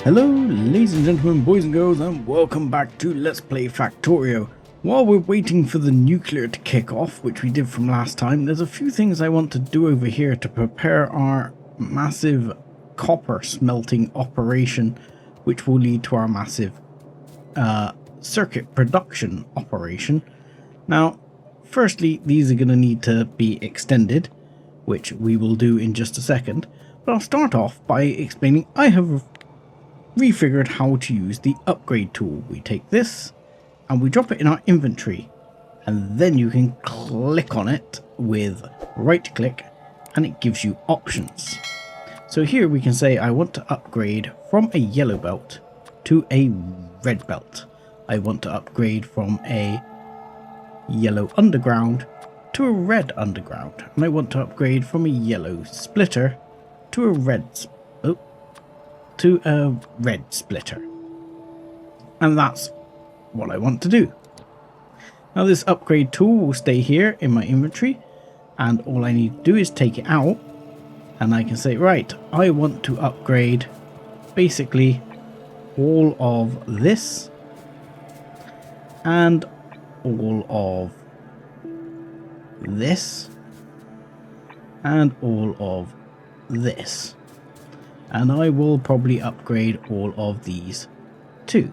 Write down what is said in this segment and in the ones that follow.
Hello ladies and gentlemen, boys and girls, and welcome back to Let's Play Factorio. While we're waiting for the nuclear to kick off, which we did from last time, there's a few things I want to do over here to prepare our massive copper smelting operation, which will lead to our massive circuit production operation. Now, firstly, these are going to need to be extended, which we will do in just a second, but I'll start off by explaining I have refigured how to use the upgrade tool. We take this and we drop it in our inventory, and then you can click on it with right click and it gives you options. So here we can say I want to upgrade from a yellow belt to a red belt. I want to upgrade from a yellow underground to a red underground, and I want to upgrade from a yellow splitter to a red splitter, and that's what I want to do. Now this upgrade tool will stay here in my inventory, and all I need to do is take it out and I can say, right, I want to upgrade basically all of this and all of this and all of this. And I will probably upgrade all of these too,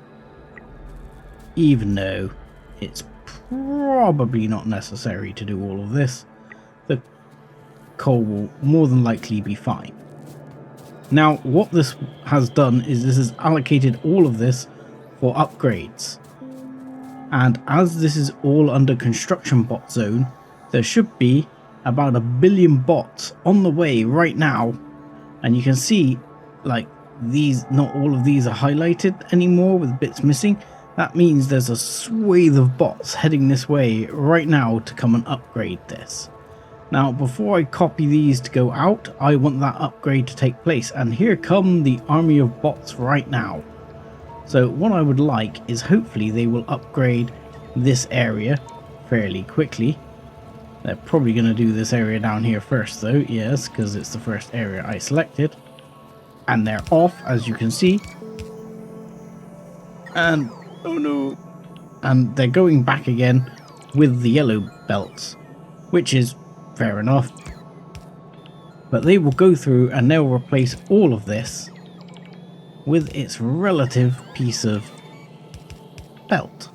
even though it's probably not necessary to do all of this. The coal will more than likely be fine. Now what this has done is this has allocated all of this for upgrades, and as this is all under construction bot zone, there should be about 1 billion bots on the way right now. And you can see, like, these, not all of these are highlighted anymore with bits missing. That means there's a swathe of bots heading this way right now to come and upgrade this. Now, before I copy these to go out, I want that upgrade to take place. And here come the army of bots right now. So what I would like is hopefully they will upgrade this area fairly quickly. They're probably going to do this area down here first though, yes, because it's the first area I selected. And they're off, as you can see. And, oh no. And they're going back again with the yellow belts, which is fair enough. But they will go through and they'll replace all of this with its relative piece of belt.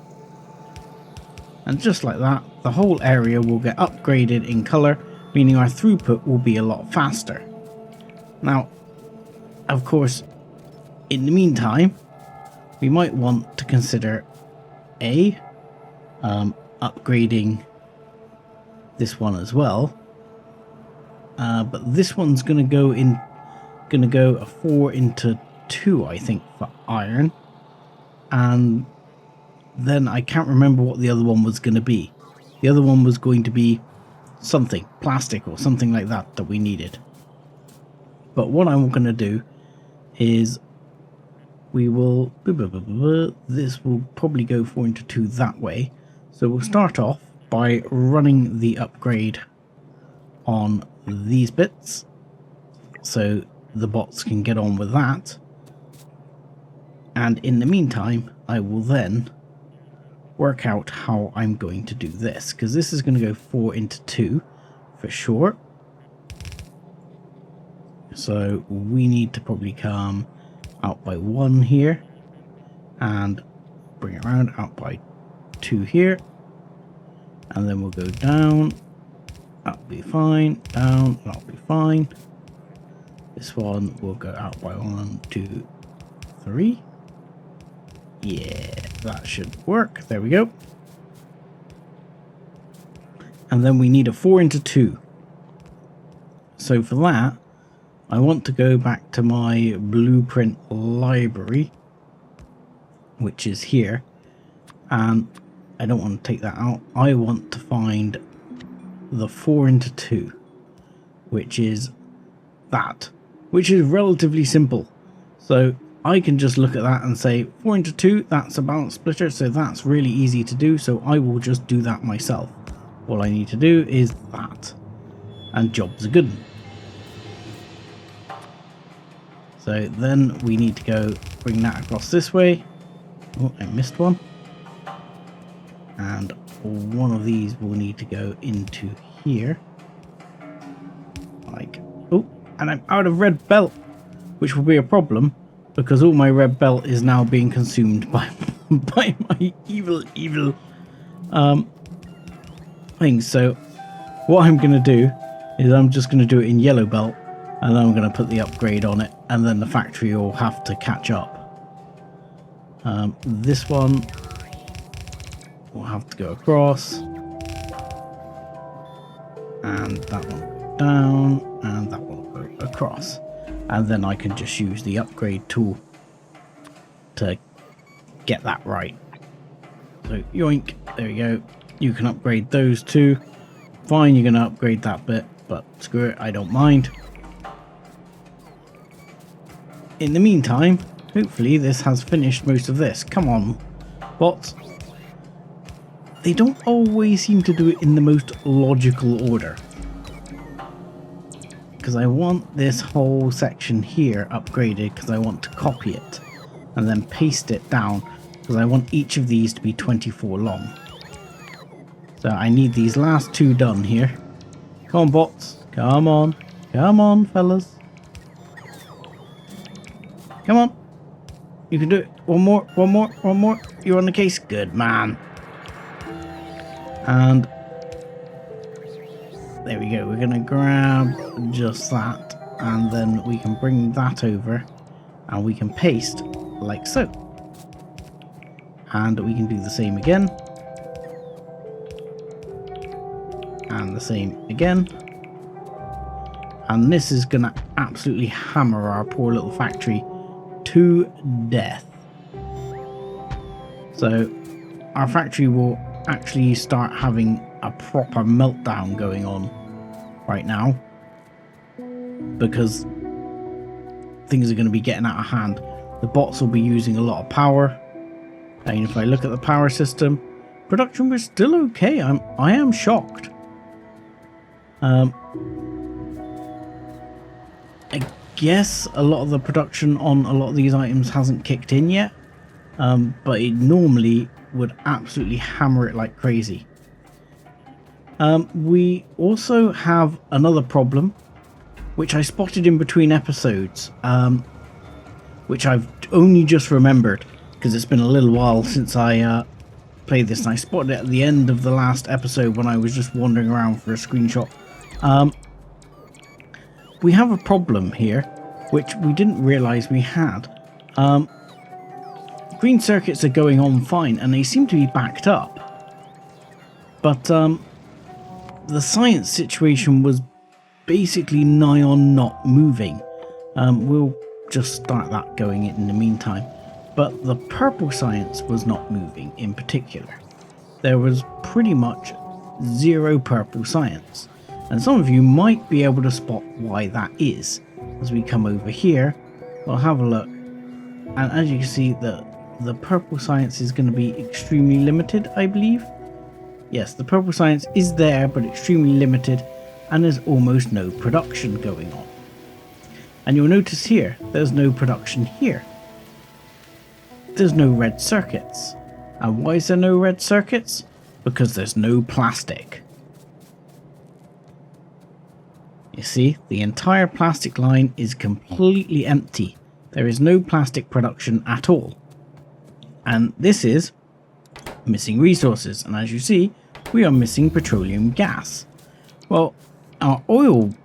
And just like that, the whole area will get upgraded in colour, meaning our throughput will be a lot faster. Now, of course, in the meantime, we might want to consider upgrading this one as well. But this one's gonna go a 4 into 2, I think, for iron, and then I can't remember what the other one was going to be. The other one was going to be something, plastic or something like that we needed. But what I'm going to do is we will, this will probably go 4 into 2 that way. So we'll start off by running the upgrade on these bits, so the bots can get on with that. And in the meantime, I will then work out how I'm going to do this, because this is going to go 4 into 2 for sure. So we need to probably come out by 1 here and bring it around out by 2 here, and then we'll go down. That'll be fine. Down, that'll be fine. This one will go out by 1, 2, 3. Yeah, that should work. There we go. And then we need a 4 into 2. So for that, I want to go back to my blueprint library, which is here. And I don't want to take that out. I want to find the 4 into 2, which is that, which is relatively simple. So I can just look at that and say 4 into 2, that's a balance splitter, so that's really easy to do, so I will just do that myself. All I need to do is that, and job's a good one. So then we need to go bring that across this way. Oh, I missed one. And one of these will need to go into here. Like, oh, and I'm out of red belt, which will be a problem because all my red belt is now being consumed by by my evil thing. So what I'm going to do is I'm just going to do it in yellow belt, and then I'm going to put the upgrade on it, and then the factory will have to catch up. This one will have to go across, and that one will go down, and that one will go across, and then I can just use the upgrade tool to get that right. So yoink, there you go. You can upgrade those two. Fine, you're going to upgrade that bit, but screw it, I don't mind. In the meantime, hopefully this has finished most of this. Come on, bots. They don't always seem to do it in the most logical order. Because I want this whole section here upgraded because I want to copy it and then paste it down because I want each of these to be 24 long. So I need these last two done here. Come on, bots. Come on. Come on, fellas. Come on. You can do it. One more, one more, one more. You're on the case. Good man. And there we go. We're going to grab just that. And then we can bring that over. And we can paste like so. And we can do the same again. And the same again. And this is going to absolutely hammer our poor little factory to death. So our factory will actually start having a proper meltdown going on right now because things are going to be getting out of hand. The bots will be using a lot of power, and if I look at the power system, production was still okay. I am shocked. I guess a lot of the production on a lot of these items hasn't kicked in yet, but it normally would absolutely hammer it like crazy. We also have another problem, which I spotted in between episodes, which I've only just remembered because it's been a little while since I played this, and I spotted it at the end of the last episode when I was just wandering around for a screenshot. We have a problem here, which we didn't realise we had. Green circuits are going on fine, and they seem to be backed up. But the science situation was basically nigh on not moving. We'll just start that going in the meantime. But the purple science was not moving in particular. There was pretty much zero purple science. And some of you might be able to spot why that is. As we come over here, we'll have a look. And as you can see, the purple science is going to be extremely limited, I believe. Yes, the purple science is there, but extremely limited, and there's almost no production going on. And you'll notice here, there's no production here. There's no red circuits. And why is there no red circuits? Because there's no plastic. You see, the entire plastic line is completely empty. There is no plastic production at all. And this is missing resources. And as you see, we are missing petroleum gas. Well, our oil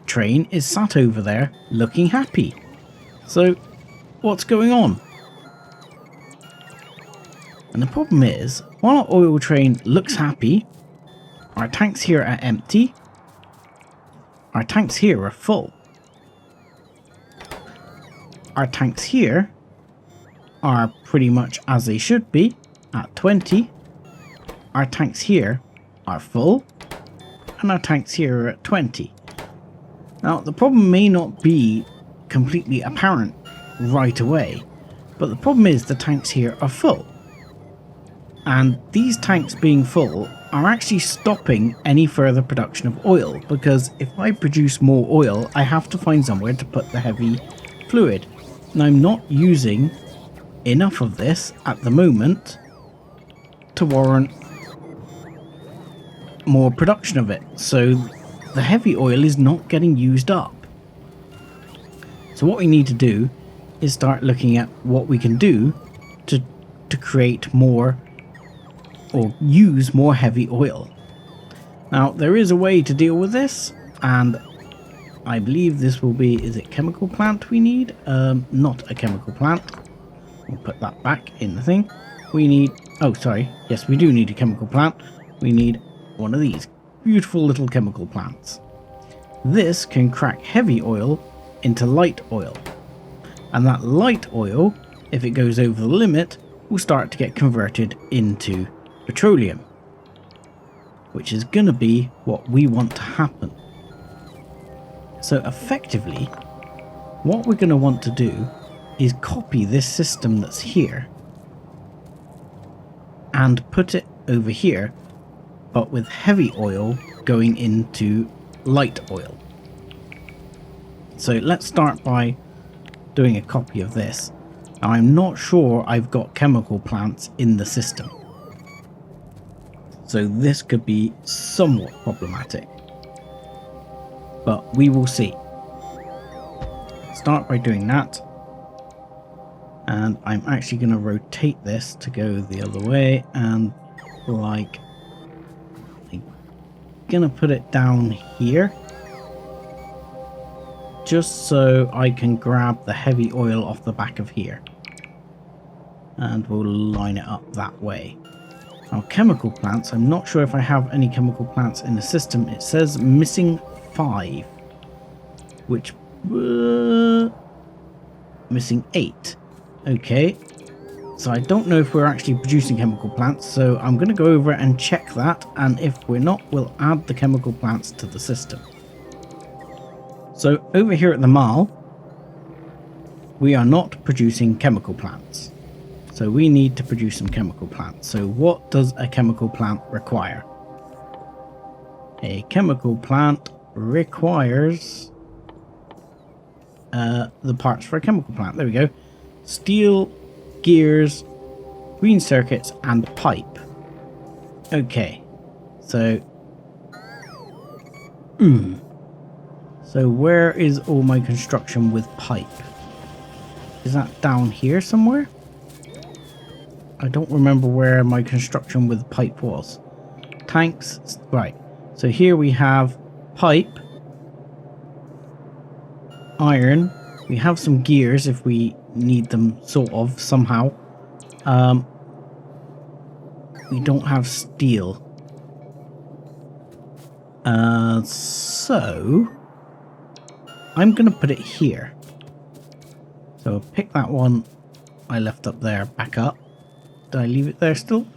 train is sat over there looking happy. So, what's going on? And the problem is, while our oil train looks happy, our tanks here are empty. Our tanks here are full. Our tanks here are pretty much as they should be, at 20. Our tanks here are full, and our tanks here are at 20. Now, the problem may not be completely apparent right away, but the problem is the tanks here are full. And these tanks being full are actually stopping any further production of oil, because if I produce more oil, I have to find somewhere to put the heavy fluid. And I'm not using enough of this at the moment to warrant more production of it. So the heavy oil is not getting used up. So what we need to do is start looking at what we can do to create more or use more heavy oil. Now there is a way to deal with this, and I believe this will be, is it chemical plant we need? Not a chemical plant. We'll put that back in the thing. We need, oh sorry, yes we do need a chemical plant. We need one of these beautiful little chemical plants. This can crack heavy oil into light oil, and that light oil, if it goes over the limit, will start to get converted into petroleum, which is going to be what we want to happen. So effectively, what we're going to want to do is copy this system that's here and put it over here, but with heavy oil going into light oil. So let's start by doing a copy of this. Now, I'm not sure I've got chemical plants in the system, so this could be somewhat problematic, but we will see. Start by doing that, and I'm actually going to rotate this to go the other way, and like I'm going to put it down here just so I can grab the heavy oil off the back of here, and we'll line it up that way. Now chemical plants, I'm not sure if I have any chemical plants in the system. It says missing 5, which missing 8. Okay, so I don't know if we're actually producing chemical plants, so I'm going to go over and check that, and if we're not, we'll add the chemical plants to the system. So over here at the mall, we are not producing chemical plants. So we need to produce some chemical plants. So what does a chemical plant require? A chemical plant requires the parts for a chemical plant. There we go. Steel, gears, green circuits, and pipe. Okay. So So where is all my construction with pipe? Is that down here somewhere? I don't remember where my construction with pipe was. Tanks, right. So here we have pipe, iron, we have some gears if we need them sort of somehow. We don't have steel. So I'm going to put it here. So pick that one I left up there back up. Did I leave it there still?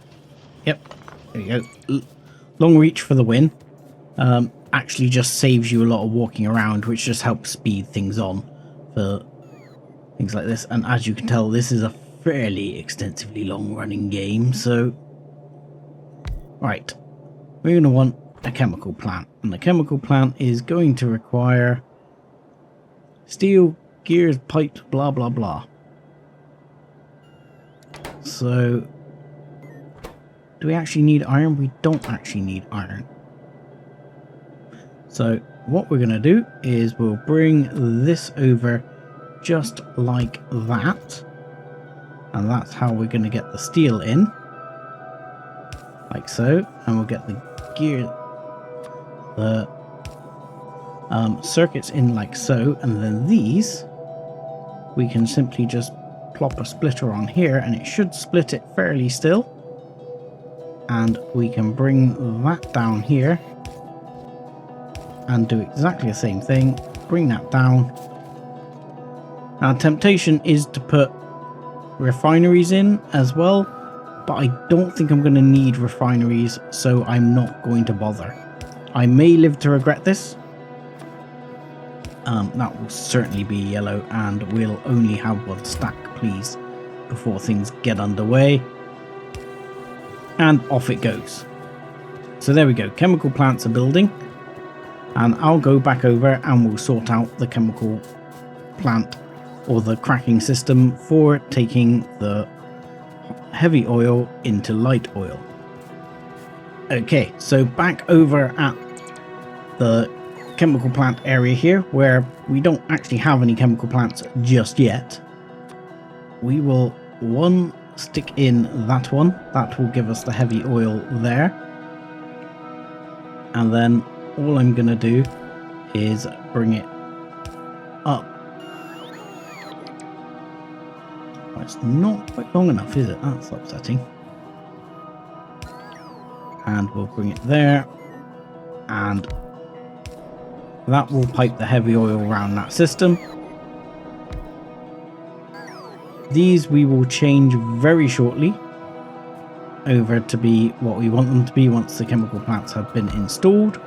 Yep. There you go. Long reach for the win. Actually just saves you a lot of walking around, which just helps speed things on for things like this. And as you can tell, this is a fairly extensively long running game. So, right. We're going to want a chemical plant. And the chemical plant is going to require steel, gears, pipes, blah, blah, blah. So, do we actually need iron? We don't actually need iron. So, what we're going to do is we'll bring this over just like that. And that's how we're going to get the steel in. Like so. And we'll get the gear, the circuits in like so. And then these, we can simply just plop a splitter on here and it should split it fairly still. And we can bring that down here and do exactly the same thing. Bring that down. Now, temptation is to put refineries in as well, but I don't think I'm going to need refineries, so I'm not going to bother. I may live to regret this. That will certainly be yellow, and we'll only have one stack, please, before things get underway. And off it goes. so there we go. Chemical plants are building. And I'll go back over and we'll sort out the chemical plant or the cracking system for taking the heavy oil into light oil. Okay, so back over at the chemical plant area here, where we don't actually have any chemical plants just yet. We will stick in that one. That will give us the heavy oil there. And then all I'm going to do is bring it up. Oh, it's not quite long enough, is it? That's upsetting. And we'll bring it there. And that will pipe the heavy oil around that system. These we will change very shortly over to be what we want them to be once the chemical plants have been installed.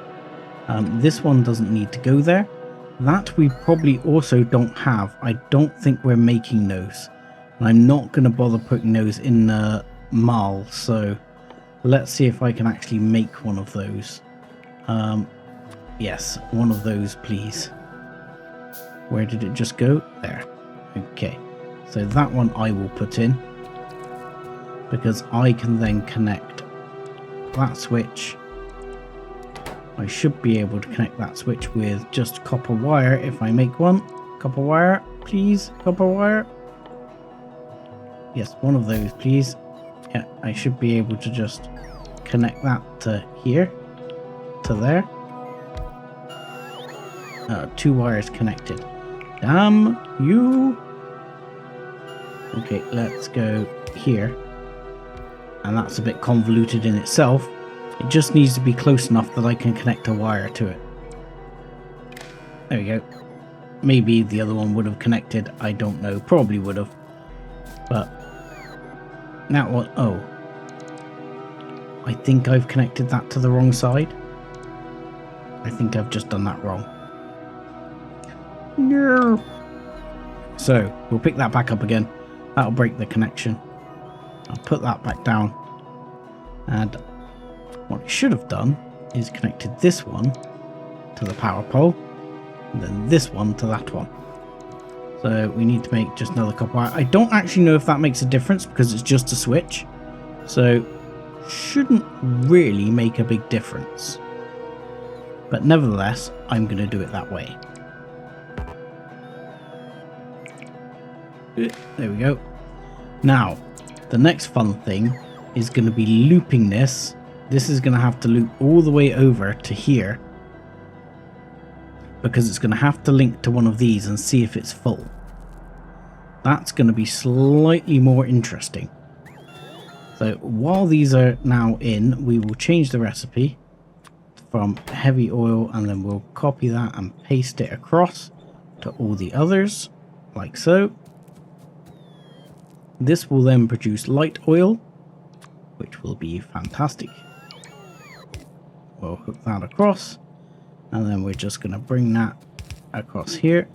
This one doesn't need to go there. That we probably also don't have. I don't think we're making those. And I'm not going to bother putting those in the Mal, so let's see if I can actually make one of those. Yes, one of those, please. Where did it just go? There. Okay. So that one I will put in, because I can then connect that switch. I should be able to connect that switch with just copper wire if I make one. Copper wire, please. Copper wire. Yes, one of those, please. Yeah, I should be able to just connect that to here, to there. 2 wires connected. Damn you. Okay, let's go here. And that's a bit convoluted in itself. It just needs to be close enough that I can connect a wire to it. There we go. Maybe the other one would have connected. I don't know. Probably would have. But now what? Oh. I think I've connected that to the wrong side. I think I've just done that wrong. No. So we'll pick that back up again. That'll break the connection. I'll put that back down. And what I should have done is connected this one to the power pole, and then this one to that one. So we need to make just another copper wire. I don't actually know if that makes a difference because it's just a switch. So shouldn't really make a big difference. But nevertheless, I'm going to do it that way. There we go. Now, the next fun thing is going to be looping this. This is going to have to loop all the way over to here, because it's going to have to link to one of these and see if it's full. That's going to be slightly more interesting. So while these are now in, we will change the recipe from heavy oil, and then we'll copy that and paste it across to all the others, like so. This will then produce light oil, which will be fantastic. We'll hook that across, and then we're just going to bring that across here.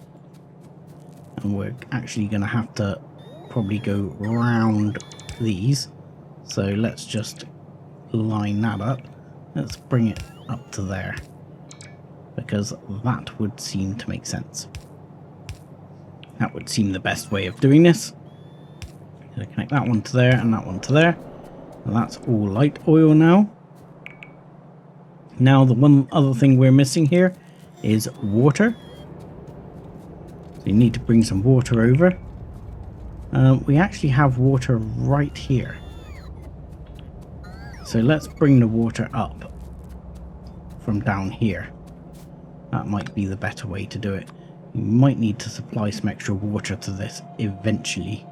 And we're actually going to have to probably go round these. So let's just line that up. Let's bring it up to there, because that would seem to make sense. That would seem the best way of doing this. Gonna connect that one to there and that one to there. And that's all light oil now. Now the one other thing we're missing here is water. So you need to bring some water over. We actually have water right here. So let's bring the water up from down here. That might be the better way to do it. You might need to supply some extra water to this eventually.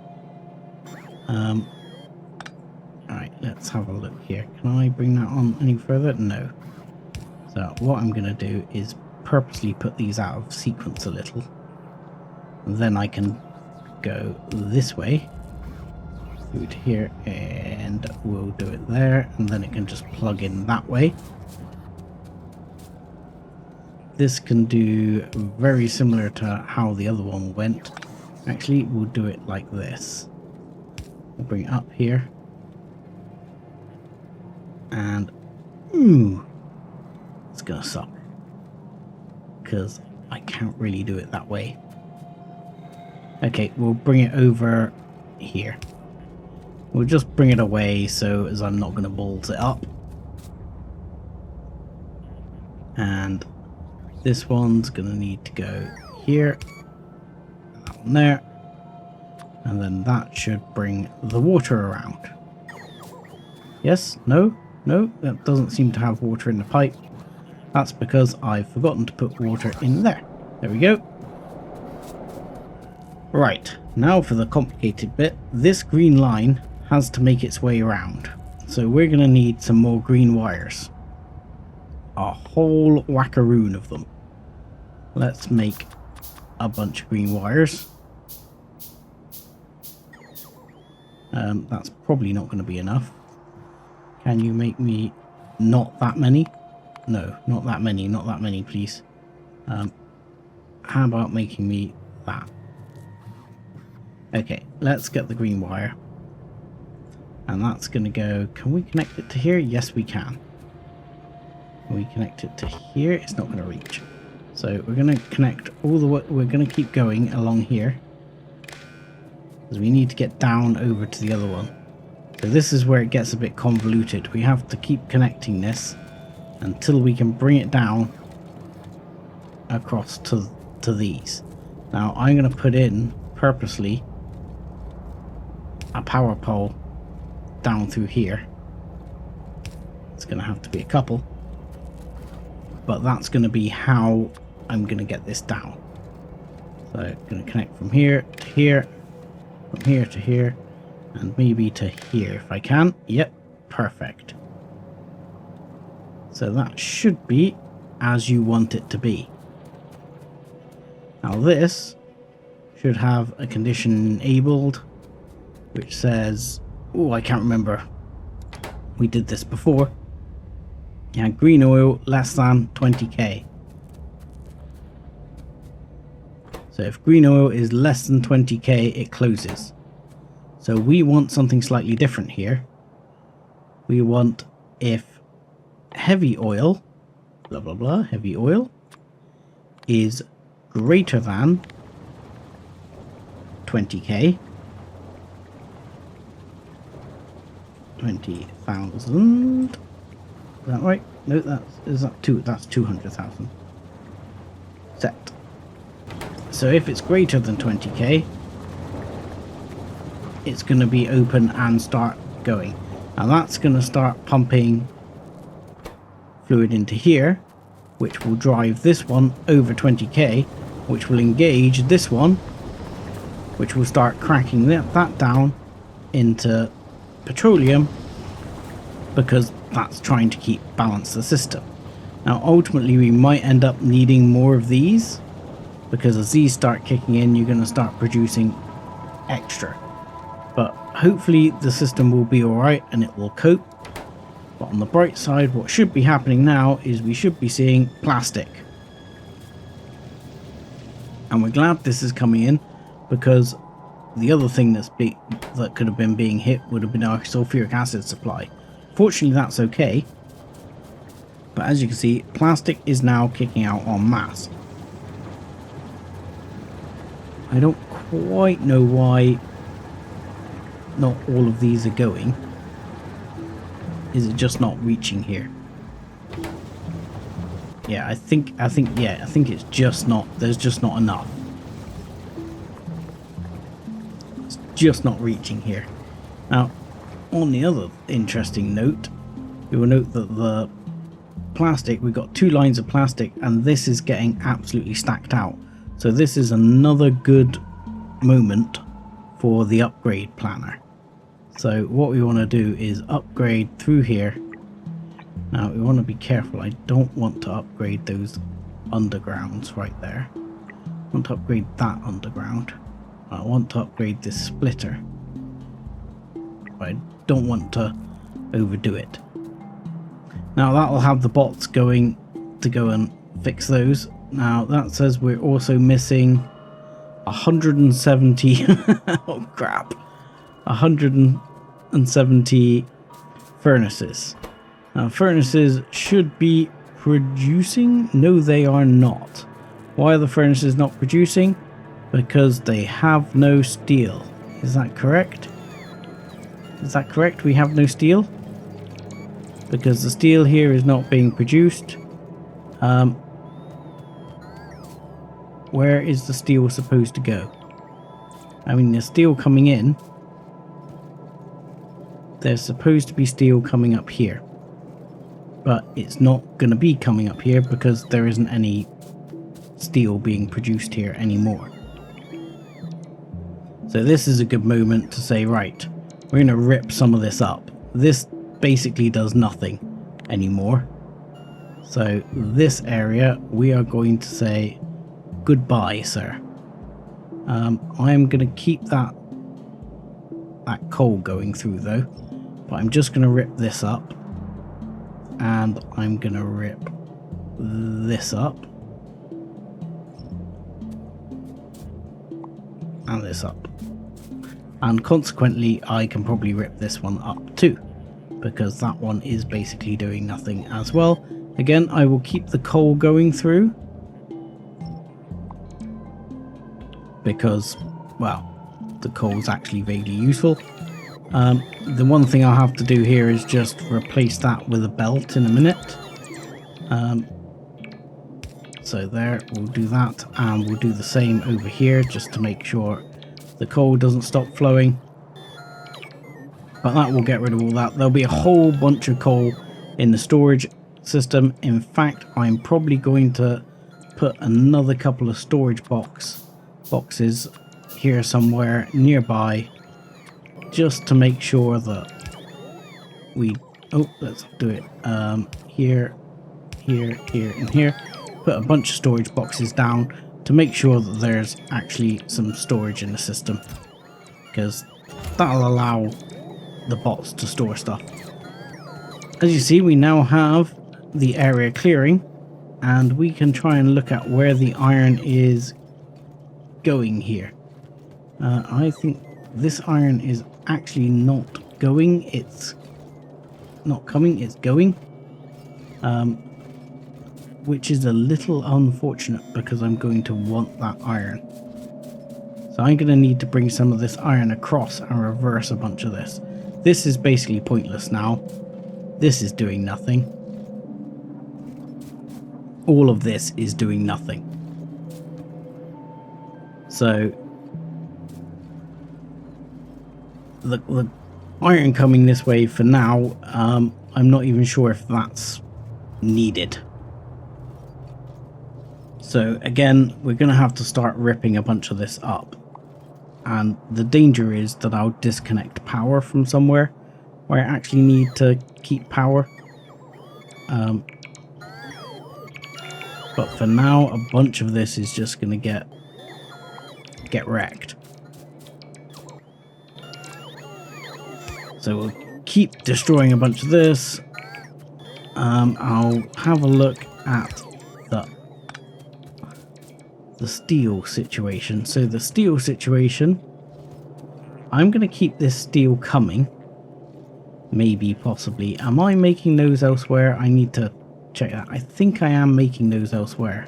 Alright, let's have a look here. Can I bring that on any further? No. So what I'm going to do is purposely put these out of sequence a little. And then I can go this way through to here, and we'll do it there, and then it can just plug in that way. This can do very similar to how the other one went. Actually, we'll do it like this. We'll bring it up here, and It's gonna suck. Because I can't really do it that way. Okay, we'll bring it over here. We'll just bring it away so as I'm not gonna balls it up. And this one's gonna need to go here. That one there. And then that should bring the water around. Yes? No? No? That doesn't seem to have water in the pipe. That's because I've forgotten to put water in there. There we go. Right, now for the complicated bit. This green line has to make its way around. So we're going to need some more green wires. A whole whackaroon of them. Let's make a bunch of green wires. That's probably not going to be enough. Can you make me not that many? No, not that many, not that many, please. How about making me that? Okay, let's get the green wire. And that's going to go... Can we connect it to here? Yes, we can. Can we connect it to here? It's not going to reach. So we're going to connect all the way... We're going to keep going along here. Because we need to get down over to the other one. So this is where it gets a bit convoluted. We have to keep connecting this until we can bring it down across to these. Now I'm going to put in purposely a power pole down through here. It's going to have to be a couple, but that's going to be how I'm going to get this down. So I'm going to connect from here to here, from here to here, and maybe to here if I can. Yep, perfect. So that should be as you want it to be. Now this should have a condition enabled which says, oh, I can't remember, we did this before. Yeah, green oil less than 20k. So if green oil is less than 20k, it closes. So we want something slightly different here. We want if heavy oil, blah blah blah, heavy oil is greater than 20k, 20,000. Is that right? No, that's 200,000. Set. So if it's greater than 20k, it's going to be open and start going. Now that's going to start pumping fluid into here, which will drive this one over 20k, which will engage this one, which will start cracking that down into petroleum, because that's trying to balance the system. Now ultimately we might end up needing more of these, because as these start kicking in, you're going to start producing extra. But hopefully the system will be alright and it will cope. But on the bright side, what should be happening now is we should be seeing plastic. And we're glad this is coming in, because the other thing that could have been being hit would have been our sulfuric acid supply. Fortunately that's okay. But as you can see, plastic is now kicking out en masse. I don't quite know why not all of these are going. Is it just not reaching here? Yeah, I think it's just not, there's just not enough. It's just not reaching here. Now, on the other interesting note, you will note that the plastic, we've got 2 lines of plastic and this is getting absolutely stacked out. So this is another good moment for the upgrade planner. So what we want to do is upgrade through here. Now we want to be careful. I don't want to upgrade those undergrounds right there. I want to upgrade that underground. I want to upgrade this splitter. But I don't want to overdo it. Now that will have the bots going to go and fix those. Now that says we're also missing 170 oh crap, 170 furnaces. Furnaces should be producing. No, they are not. Why are the furnaces not producing? Because they have no steel. Is that correct? Is that correct? We have no steel? Because the steel here is not being produced. Where is the steel supposed to go? I mean, there's steel coming in. There's supposed to be steel coming up here. But it's not going to be coming up here because there isn't any steel being produced here anymore. So this is a good moment to say, right, we're going to rip some of this up. This basically does nothing anymore. So this area, we are going to say goodbye, sir. I am going to keep that coal going through though, but I'm just going to rip this up, and I'm going to rip this up, and this up, and consequently I can probably rip this one up too, because that one is basically doing nothing as well. Again, I will keep the coal going through because, well, the coal is actually vaguely useful. The one thing I'll have to do here is just replace that with a belt in a minute. So there, we'll do that, and we'll do the same over here just to make sure the coal doesn't stop flowing. But that will get rid of all that. There'll be a whole bunch of coal in the storage system. In fact, I'm probably going to put another couple of storage boxes here somewhere nearby, just to make sure that we, let's do it here, here, here, and here. Put a bunch of storage boxes down to make sure that there's actually some storage in the system, because that'll allow the bots to store stuff. As you see, we now have the area clearing, and we can try and look at where the iron is going here. I think this iron is actually not going, it's not coming, it's going, which is a little unfortunate because I'm going to want that iron. So I'm going to need to bring some of this iron across and reverse a bunch of this. This is basically pointless now. This is doing nothing. All of this is doing nothing. So the iron coming this way for now, I'm not even sure if that's needed. So again, we're going to have to start ripping a bunch of this up. And the danger is that I'll disconnect power from somewhere where I actually need to keep power. But for now, a bunch of this is just going to get wrecked. So we'll keep destroying a bunch of this. I'll have a look at the steel situation. So the steel situation, I'm going to keep this steel coming. Maybe, possibly. Am I making those elsewhere? I need to check that. I think I am making those elsewhere.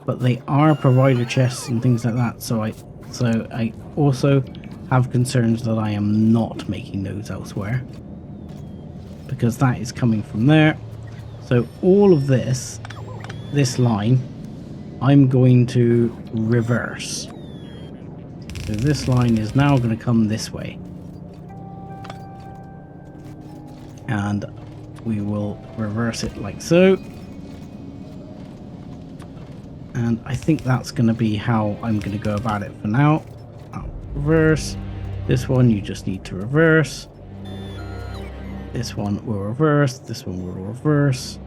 But they are provider chests and things like that. So I also have concerns that I am not making those elsewhere, because that is coming from there. So all of this line, I'm going to reverse. So this line is now going to come this way. And we will reverse it like so. And I think that's going to be how I'm going to go about it for now. I'll reverse. This one you just need to reverse. This one will reverse. This one will reverse.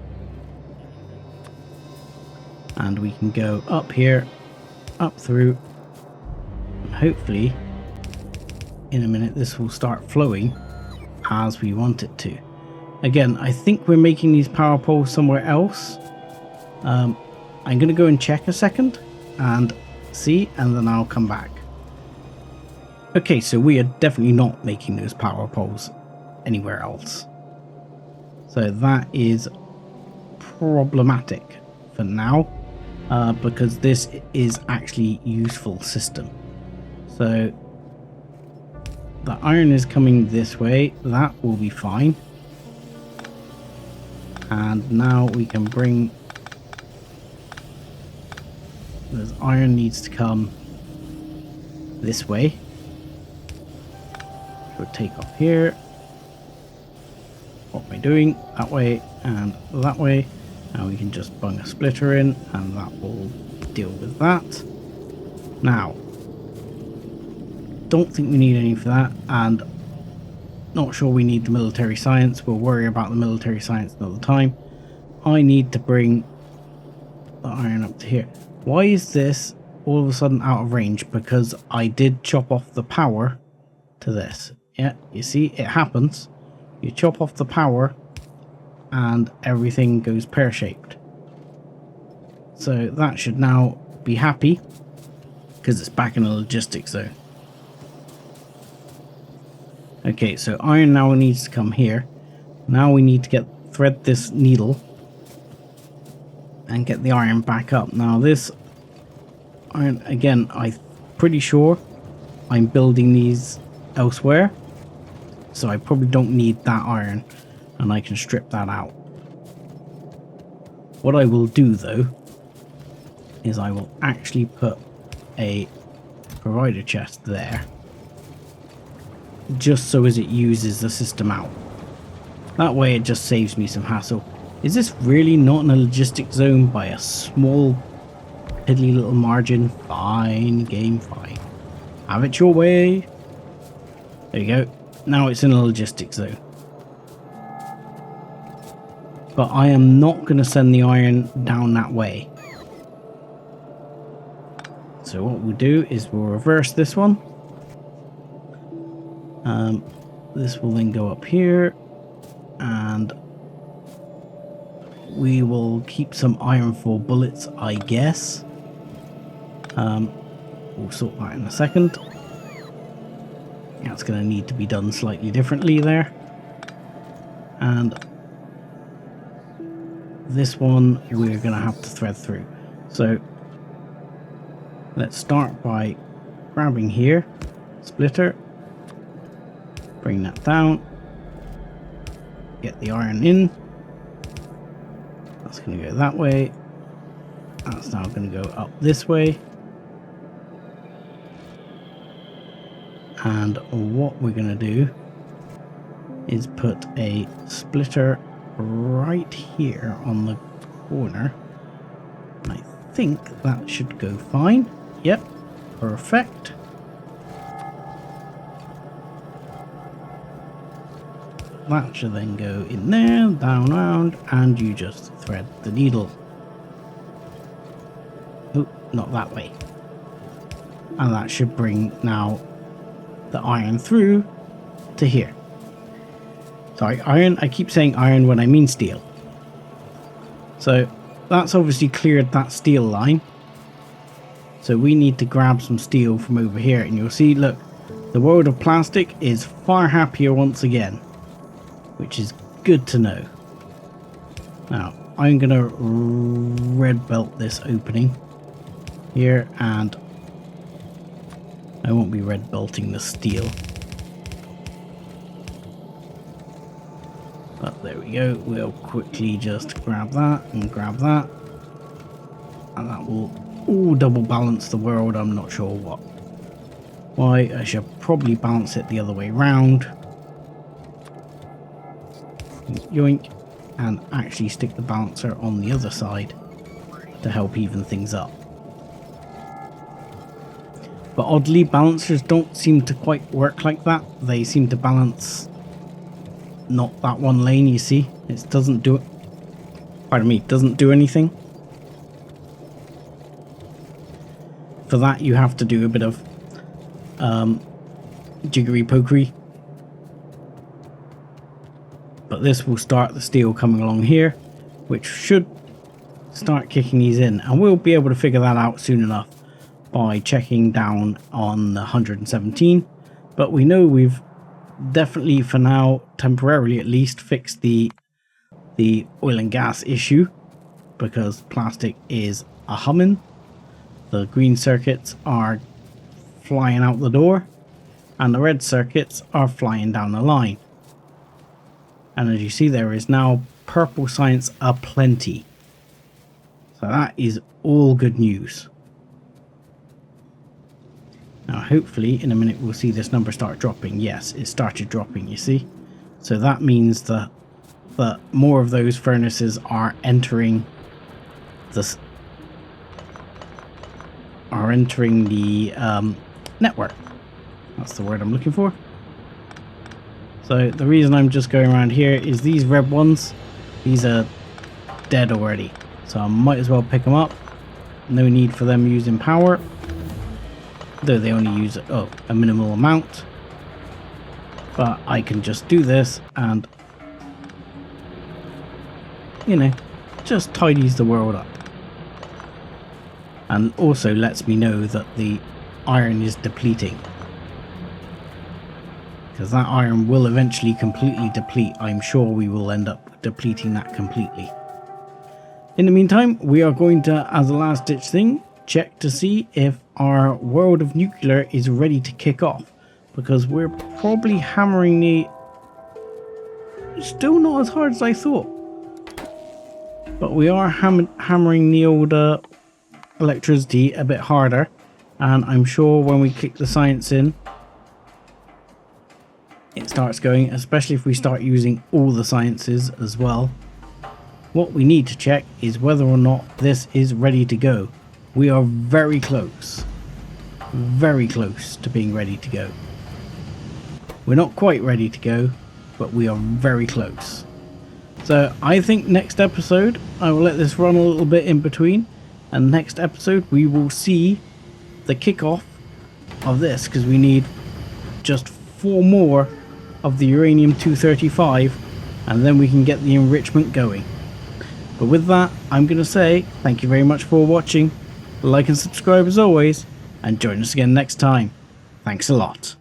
And we can go up here, up through, and hopefully in a minute this will start flowing as we want it to. Again, I think we're making these power poles somewhere else. I'm going to go and check a second and see, and then I'll come back. Okay, so we are definitely not making those power poles anywhere else. So that is problematic for now, because this is actually useful system. So the iron is coming this way, that will be fine. And now we can bring, this iron needs to come this way. We'll take off here. What am I doing? That way and that way. Now we can just bung a splitter in and that will deal with that. Now, don't think we need any for that, and not sure we need the military science. We'll worry about the military science another time. I need to bring the iron up to here. Why is this all of a sudden out of range? Because I did chop off the power to this. Yeah, you see, it happens. You chop off the power and everything goes pear-shaped. So that should now be happy because it's back in the logistics zone. Okay, so iron now needs to come here. Now we need to thread this needle and get the iron back up. Now this iron, again, I'm pretty sure I'm building these elsewhere, so I probably don't need that iron and I can strip that out. What I will do though is I will actually put a provider chest there, just so as it uses the system out. That way it just saves me some hassle. Is this really not in a logistic zone by a small piddly little margin? Fine, game, fine. Have it your way. There you go. Now it's in a logistic zone. But I am not going to send the iron down that way. So what we'll do is we'll reverse this one. This will then go up here, and we will keep some iron for bullets, I guess. We'll sort that in a second. That's going to need to be done slightly differently there. And this one we're going to have to thread through. So let's start by grabbing here, splitter, bring that down, get the iron in. That's going to go that way. That's now going to go up this way. And what we're going to do is put a splitter right here on the corner. And I think that should go fine. Yep, perfect. That should then go in there, down, round, and you just thread the needle. Oh, not that way. And that should bring now the iron through to here. Sorry, iron, I keep saying iron when I mean steel. So that's obviously cleared that steel line. So we need to grab some steel from over here, and you'll see, look, the world of plastic is far happier once again, which is good to know. Now, I'm going to red belt this opening here, and I won't be red belting the steel. But there we go, we'll quickly just grab that and grab that. And that will all double balance the world, I'm not sure what. Why, I should probably balance it the other way round. Yoink, and actually stick the balancer on the other side to help even things up. But oddly, balancers don't seem to quite work like that. They seem to balance not that one lane, you see. It doesn't do it. Pardon me, doesn't do anything. For that, you have to do a bit of jiggery pokery. But this will start the steel coming along here, which should start kicking these in. And we'll be able to figure that out soon enough by checking down on the 117. But we know we've definitely, for now, temporarily at least, fixed the the oil and gas issue, because plastic is a humming. The green circuits are flying out the door, and the red circuits are flying down the line. And as you see, there is now purple science aplenty. So that is all good news. Now hopefully in a minute we'll see this number start dropping. Yes, it started dropping, you see. So that means that more of those furnaces are entering the network. That's the word I'm looking for. So the reason I'm just going around here is these red ones, these are dead already. So I might as well pick them up. No need for them using power, though they only use a minimal amount. But I can just do this and, you know, just tidies the world up. And also lets me know that the iron is depleting. Because that iron will eventually completely deplete. I'm sure we will end up depleting that completely. In the meantime, we are going to, as a last ditch thing, check to see if our world of nuclear is ready to kick off. Because we're probably hammering the... Still not as hard as I thought. But we are hammering the old electricity a bit harder. And I'm sure when we kick the science in, it starts going, especially if we start using all the sciences as well. What we need to check is whether or not this is ready to go. We are very close to being ready to go. We're not quite ready to go, but we are very close. So I think next episode, I will let this run a little bit in between, and next episode we will see the kickoff of this, because we need just 4 more of the uranium-235, and then we can get the enrichment going. But with that, I'm going to say thank you very much for watching, like and subscribe as always, and join us again next time. Thanks a lot.